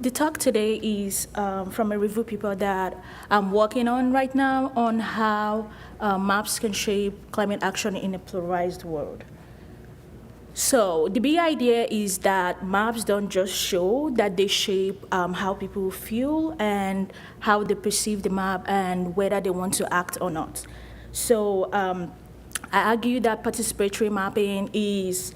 the talk today is from a review paper that I'm working on right now on how maps can shape climate action in a polarized world. So the big idea is that maps don't just show, that they shape how people feel and how they perceive the map and whether they want to act or not. So I argue that participatory mapping is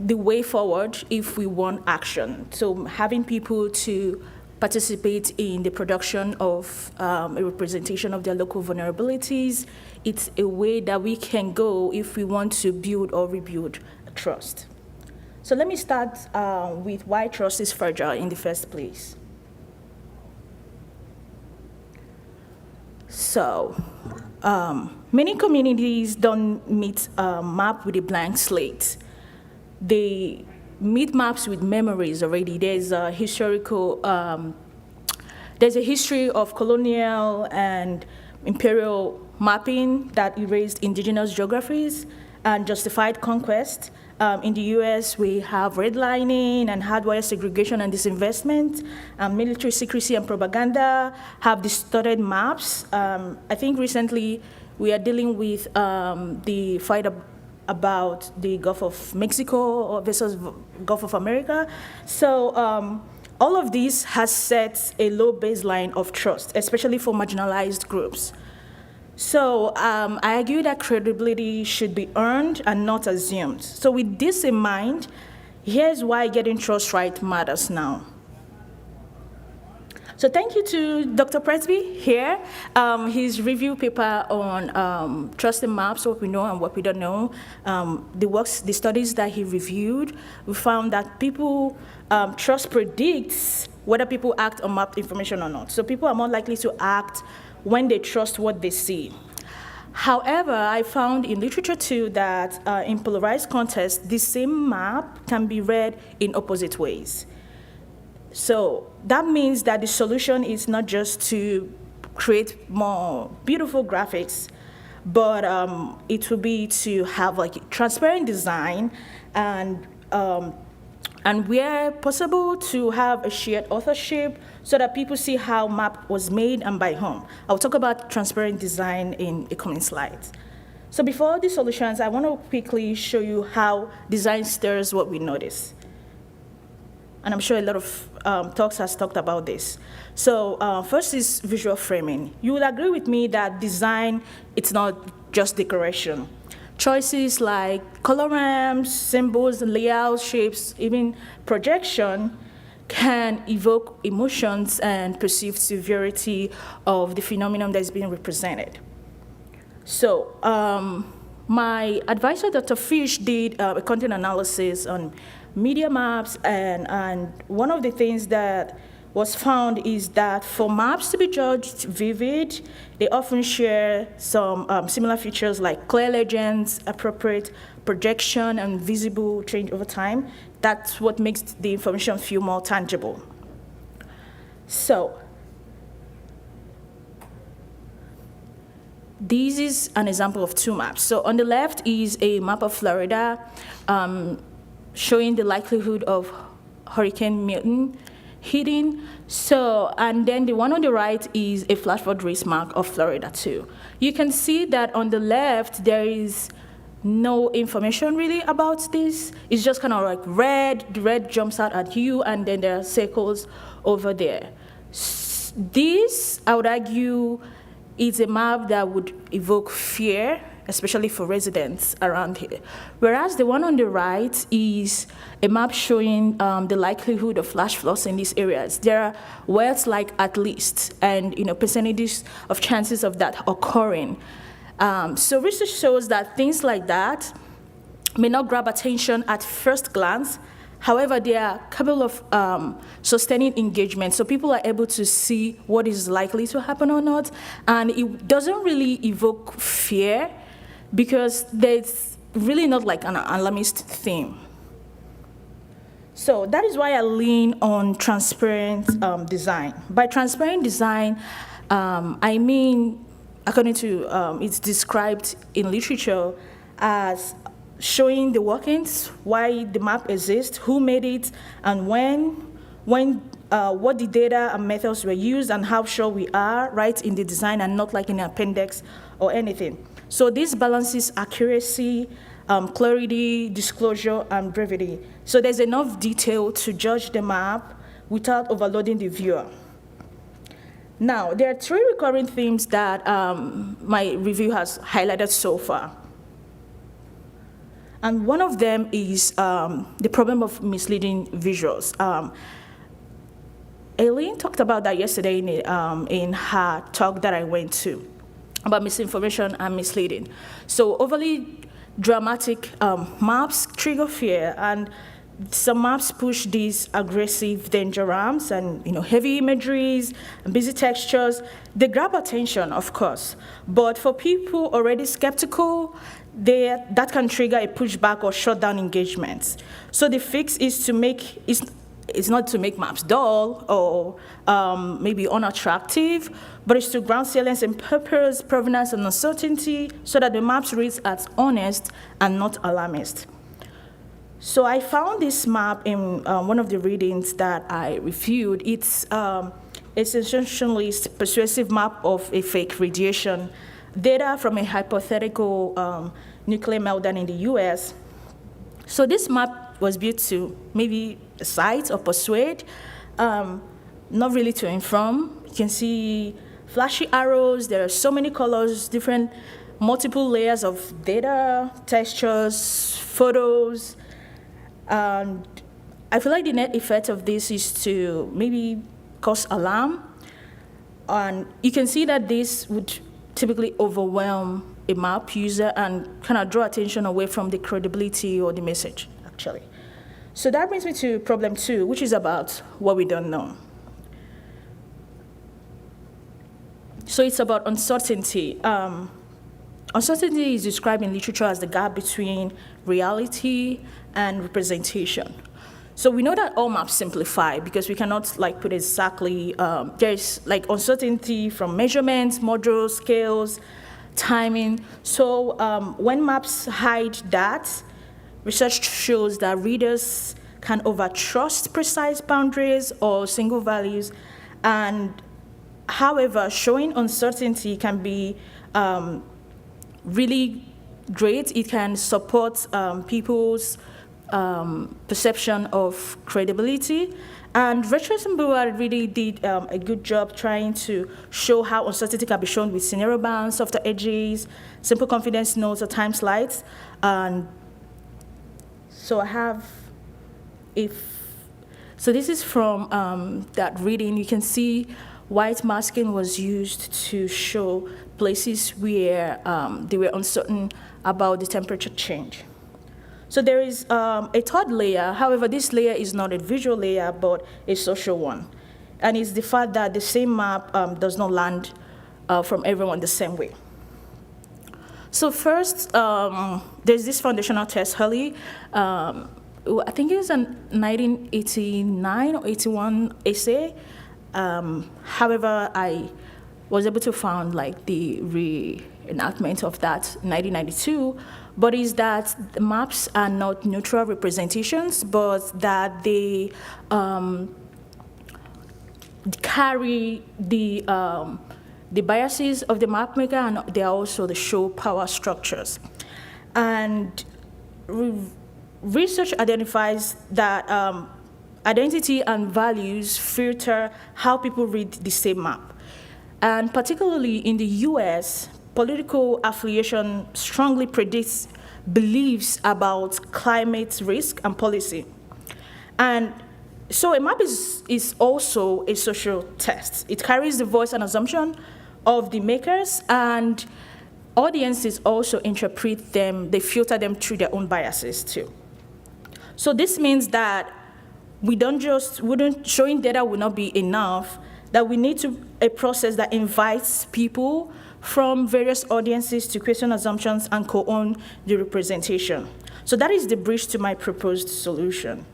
the way forward if we want action. So having people to participate in the production of a representation of their local vulnerabilities, it's a way that we can go if we want to build or rebuild trust. So let me start with why trust is fragile in the first place. So many communities don't meet a map with a blank slate. They meet maps with memories already. There's a historical, there's a history of colonial and imperial mapping that erased indigenous geographies and justified conquest. In the US, we have redlining and hardware segregation and disinvestment. Military secrecy and propaganda have distorted maps. I think recently we are dealing with the fight about the Gulf of Mexico versus Gulf of America. So all of this has set a low baseline of trust, especially for marginalized groups. So I argue that credibility should be earned and not assumed. So with this in mind, here's why getting trust right matters now. So thank you to Dr. Presby here. His review paper on trust in maps, what we know and what we don't know. The studies that he reviewed, we found that people, trust predicts whether people act on mapped information or not. So people are more likely to act when they trust what they see. However, I found in literature too that in polarized contests, the same map can be read in opposite ways. So that means that the solution is not just to create more beautiful graphics, but it will be to have like transparent design and where possible to have a shared authorship so that people see how map was made and by whom. I'll talk about transparent design in a coming slide. So before the solutions, I want to quickly show you how design stirs what we notice. And I'm sure a lot of talks has talked about this. So first is visual framing. You will agree with me that design, it's not just decoration. Choices like colorams, symbols, layouts, shapes, even projection can evoke emotions and perceived severity of the phenomenon that is being represented. So my advisor, Dr. Fish, did a content analysis on media maps, and one of the things that was found is that for maps to be judged vivid, they often share some similar features like clear legends, appropriate projection, and visible change over time. That's what makes the information feel more tangible. So this is an example of two maps. So on the left is a map of Florida showing the likelihood of Hurricane Milton hitting. So, and then the one on the right is a flash flood risk map of Florida too. You can see that on the left, there is no information really about this. It's just kind of like red, the red jumps out at you, and then there are circles over there. This, I would argue, is a map that would evoke fear, especially for residents around here. Whereas the one on the right is a map showing the likelihood of flash floods in these areas. There are words like at least and percentages of chances of that occurring. So research shows that things like that may not grab attention at first glance. However, they are capable of sustaining engagement, so people are able to see what is likely to happen or not, and it doesn't really evoke fear because there's really not like an alarmist theme. So that is why I lean on transparent design. By transparent design, I mean, according to it's described in literature as showing the workings, why the map exists, who made it, and when what the data and methods were used and how sure we are, right, in the design and not like in an appendix or anything. So this balances accuracy, clarity, disclosure, and brevity. So there's enough detail to judge the map without overloading the viewer. Now, there are three recurring themes that my review has highlighted so far. And one of them is the problem of misleading visuals. Aileen talked about that yesterday in her talk that I went to about misinformation and misleading. So overly dramatic maps trigger fear, and some maps push these aggressive danger ramps and heavy imageries and busy textures. They grab attention, of course, but for people already skeptical, that can trigger a pushback or shut down engagements. So the fix is it's not to make maps dull or maybe unattractive, but it's to ground salience in purpose, provenance, and uncertainty so that the maps read as honest and not alarmist. So I found this map in one of the readings that I reviewed. It's essentially a persuasive map of a fake radiation data from a hypothetical nuclear meltdown in the US. So this map was built to maybe cite or persuade, not really to inform. You can see flashy arrows, there are so many colors, different multiple layers of data, textures, photos. And I feel like the net effect of this is to maybe cause alarm. And you can see that this would typically overwhelm a map user and kind of draw attention away from the credibility or the message, actually. So that brings me to problem 2, which is about what we don't know. So it's about uncertainty. Uncertainty is described in literature as the gap between reality and representation. So we know that all maps simplify because we cannot put exactly, there's uncertainty from measurements, modules, scales, timing. So when maps hide that, research shows that readers can overtrust precise boundaries or single values. And however, showing uncertainty can be really great. It can support people's perception of credibility. And Richardson and Brewer really did a good job trying to show how uncertainty can be shown with scenario bounds, softer edges, simple confidence notes, or time slides. And so I have, so this is from that reading. You can see white masking was used to show places where they were uncertain about the temperature change. So there is a third layer. However, this layer is not a visual layer, but a social one. And it's the fact that the same map does not land from everyone the same way. So first, there's this foundational test, Hurley. I think it was a 1989 or 81 essay. However, I was able to find the reenactment of that in 1992, but is that the maps are not neutral representations, but that they carry the biases of the map maker, and they are also the show power structures. And research identifies that identity and values filter how people read the same map. And particularly in the US, political affiliation strongly predicts beliefs about climate risk and policy. And so a map is also a social test. It carries the voice and assumption of the makers, and audiences also interpret them, they filter them through their own biases too. So this means that showing data will not be enough, that we need a process that invites people from various audiences to question assumptions and co-own the representation. So that is the bridge to my proposed solution.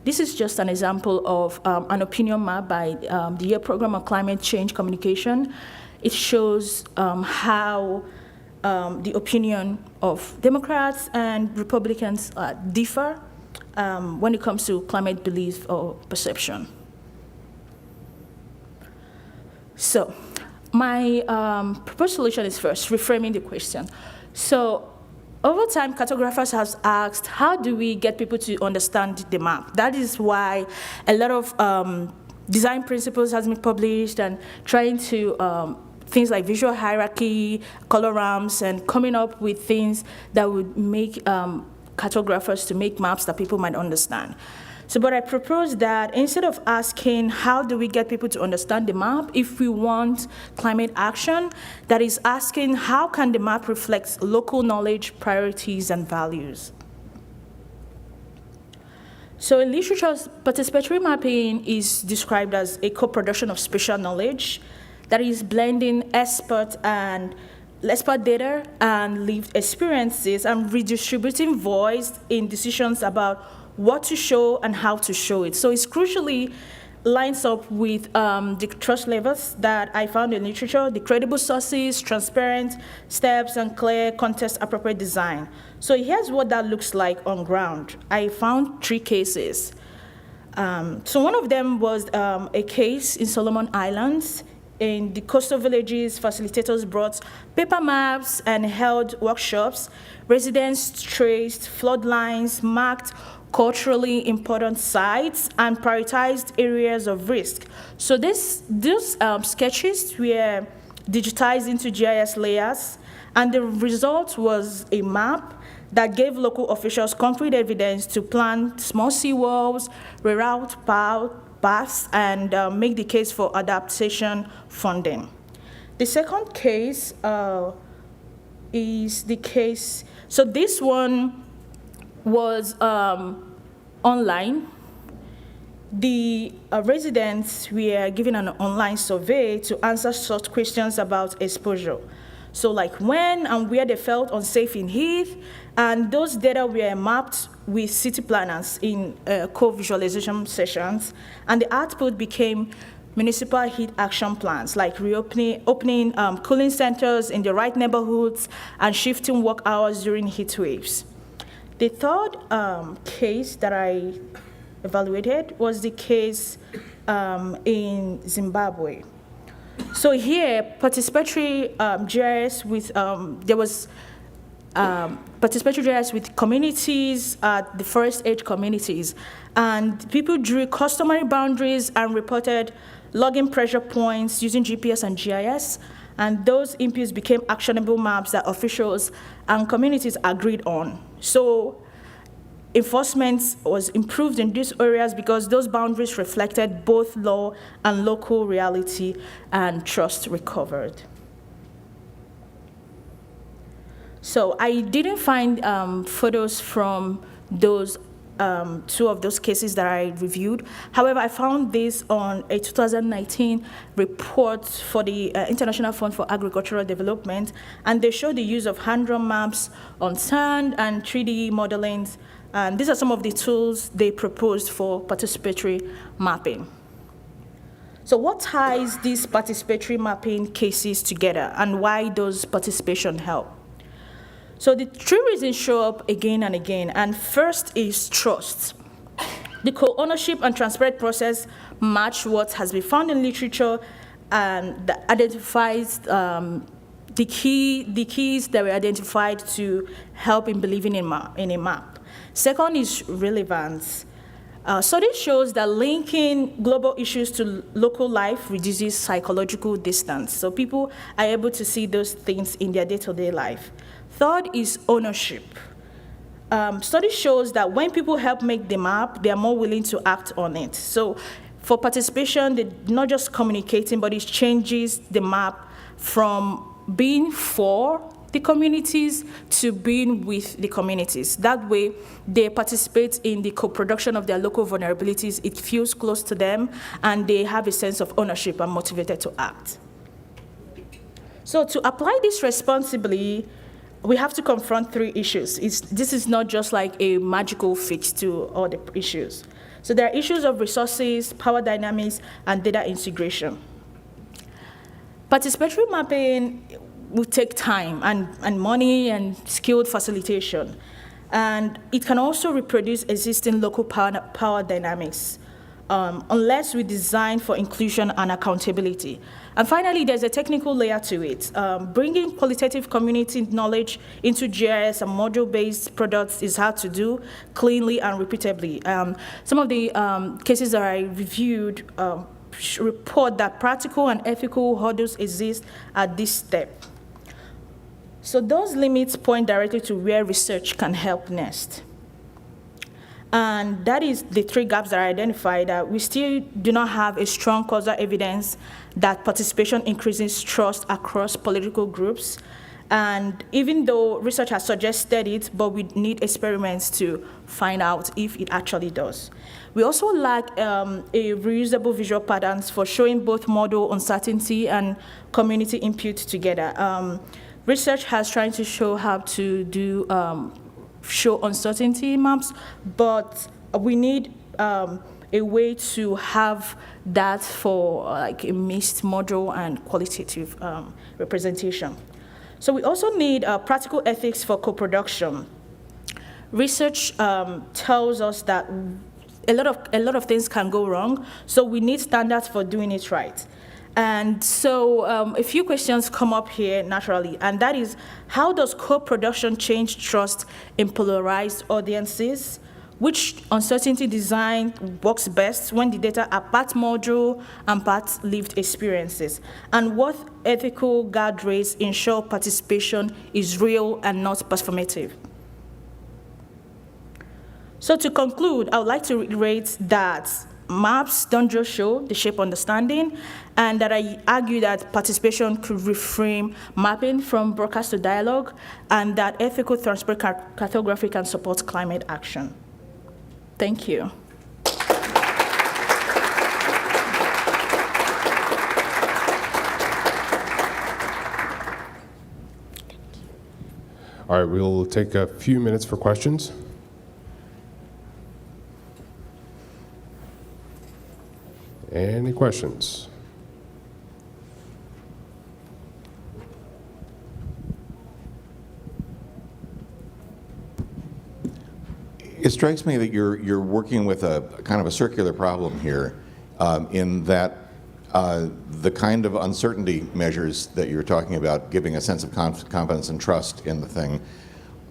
This is just an example of an opinion map by the Yale Program on Climate Change Communication. It shows how the opinion of Democrats and Republicans differ when it comes to climate belief or perception. So my proposed solution is first, reframing the question. So over time, cartographers have asked, how do we get people to understand the map? That is why a lot of design principles has been published and trying to things like visual hierarchy, colorams, and coming up with things that would make cartographers to make maps that people might understand. So, but I propose that instead of asking how do we get people to understand the map, if we want climate action, that is asking how can the map reflect local knowledge, priorities, and values. So in literature, participatory mapping is described as a co-production of spatial knowledge that is blending expert data and lived experiences and redistributing voice in decisions about what to show and how to show it. So it's crucially lines up with the trust levels that I found in literature, the credible sources, transparent steps, and clear context-appropriate design. So here's what that looks like on ground. I found 3 cases. So one of them was a case in Solomon Islands. In the coastal villages, facilitators brought paper maps and held workshops. Residents traced flood lines, marked culturally important sites, and prioritized areas of risk. So these sketches were digitized into GIS layers, and the result was a map that gave local officials concrete evidence to plan small seawalls, reroute paths, and make the case for adaptation funding. The second case is the case, so this one was online. The residents were given an online survey to answer short questions about exposure. So like when and where they felt unsafe in heat, and those data were mapped with city planners in co-visualization sessions, and the output became municipal heat action plans, like opening cooling centers in the right neighborhoods and shifting work hours during heat waves. The third case that I evaluated was the case in Zimbabwe. So here, participatory GIS with, there was participatory GIS with communities, the forest edge communities, and people drew customary boundaries and reported logging pressure points using GPS and GIS, and those inputs became actionable maps that officials and communities agreed on. So enforcement was improved in these areas because those boundaries reflected both law and local reality, and trust recovered. So I didn't find photos from those 2 of those cases that I reviewed. However, I found this on a 2019 report for the International Fund for Agricultural Development, and they show the use of hand-drawn maps on sand and 3D modeling. And these are some of the tools they proposed for participatory mapping. So what ties these participatory mapping cases together, and why does participation help? So the 3 reasons show up again and again, and first is trust. The co-ownership and transparent process match what has been found in literature and that identifies the keys that were identified to help in believing in a map. Second is relevance. Study shows that linking global issues to local life reduces psychological distance. So people are able to see those things in their day-to-day life. Third is ownership. Study shows that when people help make the map, they are more willing to act on it. So for participation, they're not just communicating, but it changes the map from being for the communities to being with the communities. That way, they participate in the co-production of their local vulnerabilities. It feels close to them, and they have a sense of ownership and motivated to act. So to apply this responsibly, we have to confront 3 issues. This is not just like a magical fix to all the issues. So there are issues of resources, power dynamics, and data integration. Participatory mapping will take time and money and skilled facilitation. And it can also reproduce existing local power dynamics, unless we design for inclusion and accountability. And finally, there's a technical layer to it. Bringing qualitative community knowledge into GIS and module-based products is hard to do cleanly and repeatably. Some of the cases that I reviewed report that practical and ethical hurdles exist at this step. So those limits point directly to where research can help next. And that is the three gaps that I identified, that we still do not have a strong causal evidence that participation increases trust across political groups. And even though research has suggested it, but we need experiments to find out if it actually does. We also lack a reusable visual patterns for showing both model uncertainty and community input together. Research has tried to show how to do show uncertainty maps, but we need a way to have that for like a mixed model and qualitative representation. So we also need practical ethics for co-production. Research tells us that a lot of things can go wrong, so we need standards for doing it right. And so a few questions come up here naturally, and that is, how does co-production change trust in polarized audiences? Which uncertainty design works best when the data are part module and part lived experiences? And what ethical guardrails ensure participation is real and not performative? So to conclude, I would like to reiterate that maps don't just show the shape understanding, and that I argue that participation could reframe mapping from broadcast to dialogue, and that ethical transparent cartography can support climate action. Thank you. All right, we'll take a few minutes for questions. Any questions? It strikes me that you're working with a kind of a circular problem here, in that the kind of uncertainty measures that you're talking about, giving a sense of confidence and trust in the thing,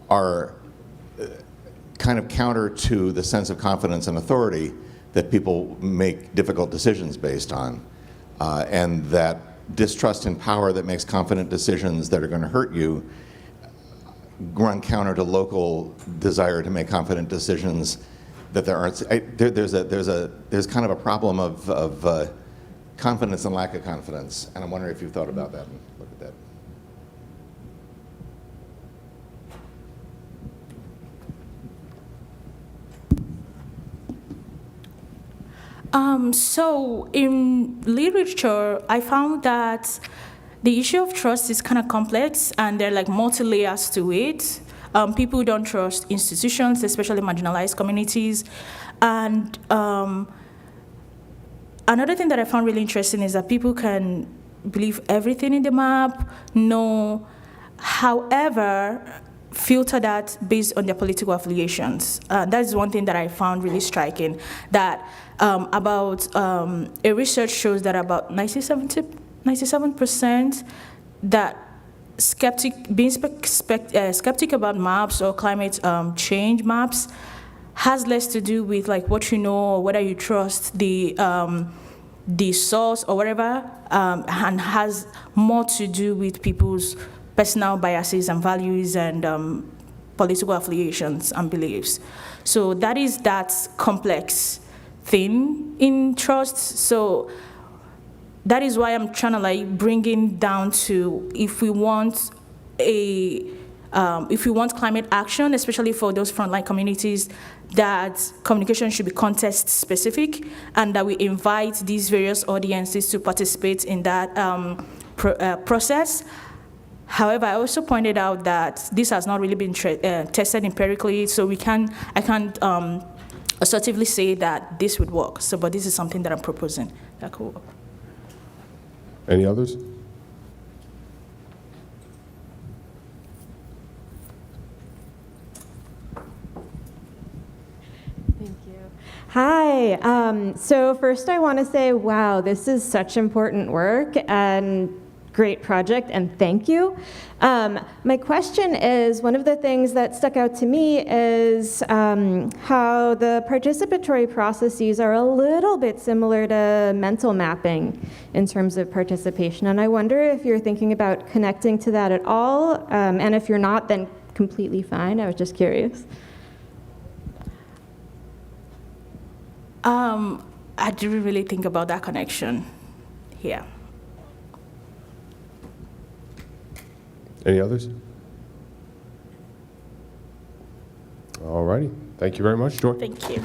are kind of counter to the sense of confidence and authority that people make difficult decisions based on, and that distrust in power that makes confident decisions that are going to hurt you run counter to local desire to make confident decisions that there aren't. There's kind of a problem of confidence and lack of confidence, and I'm wondering if you've thought about that and looked at that. So in literature, I found that the issue of trust is kind of complex, and there are like multi-layers to it. People don't trust institutions, especially marginalized communities. And another thing that I found really interesting is that people can believe everything in the map, know, however, filter that based on their political affiliations. That is one thing that I found really striking, that a research shows that about 97% that being skeptic about maps or climate change maps has less to do with like what you know or whether you trust the source or whatever, and has more to do with people's personal biases and values and political affiliations and beliefs. So that is that complex thing in trust. So that is why I'm trying to like bring it down to, if we want climate action, especially for those frontline communities, that communication should be context specific, and that we invite these various audiences to participate in that process. However, I also pointed out that this has not really been tested empirically, so I can't assertively say that this would work. So, but this is something that I'm proposing that could work. Any others? Hi. So first I want to say, wow, this is such important work and great project, and thank you. My question is, one of the things that stuck out to me is how the participatory processes are a little bit similar to mental mapping in terms of participation, and I wonder if you're thinking about connecting to that at all, and if you're not, then completely fine. I was just curious. I didn't really think about that connection here. Any others? All righty. Thank you very much, Joy. Thank you.